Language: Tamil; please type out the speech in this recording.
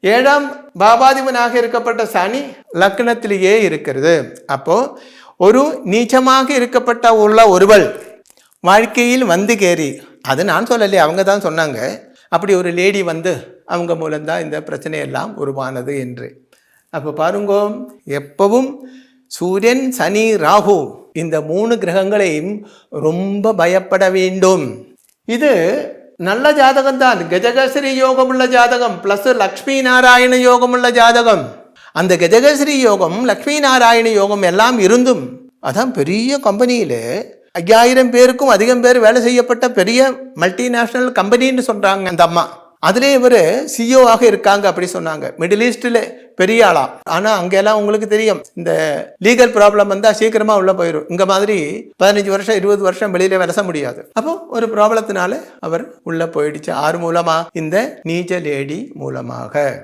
ஏழாம் பாபாதிபனாக இருக்கப்பட்ட சனி லக்னத்திலேயே இருக்கிறது. அப்போ ஒரு நீச்சமாக இருக்கப்பட்ட உள்ள ஒருவள் வாழ்க்கையில் வந்து கேறி, அது நான் சொல்லலையே, அவங்க தான் சொன்னாங்க, அப்படி ஒரு லேடி வந்து அவங்க மூலம்தான் இந்த பிரச்சனையெல்லாம் உருவானது என்று. அப்போ பாருங்கோ, எப்பவும் சூரியன், சனி, ராகு இந்த 3 கிரகங்களையும் ரொம்ப பயப்பட வேண்டும். இது நல்ல ஜாதகம் தான். கஜகஸ்ரீ யோகம் உள்ள ஜாதகம் பிளஸ் லக்ஷ்மி நாராயண யோகம் உள்ள ஜாதகம். அந்த கஜகஸ்ரீ யோகம், லக்ஷ்மி நாராயண யோகம் எல்லாம் இருந்தும், அதான் பெரிய கம்பெனியில் 5000 பேருக்கும் அதிகம் பேர் வேலை செய்யப்பட்ட பெரிய மல்டிநேஷனல் கம்பெனின்னு சொல்றாங்க அந்த அம்மா. அதுலேயே இவர் சிஇஓவாக இருக்காங்க அப்படி சொன்னாங்க. மிடில் ஈஸ்டில் பெரிய ஆளா. ஆனால் அங்கெல்லாம் உங்களுக்கு தெரியும், இந்த லீகல் ப்ராப்ளம் வந்தால் சீக்கிரமாக உள்ளே போயிடும். இங்கே மாதிரி 15 வருஷம் 20 வருஷம் வெளியில் விளச முடியாது. அப்போ ஒரு ப்ராப்ளத்தினால அவர் உள்ளே போயிடுச்சு. ஆறு மூலமாக? இந்த நீச்ச லேடி மூலமாக.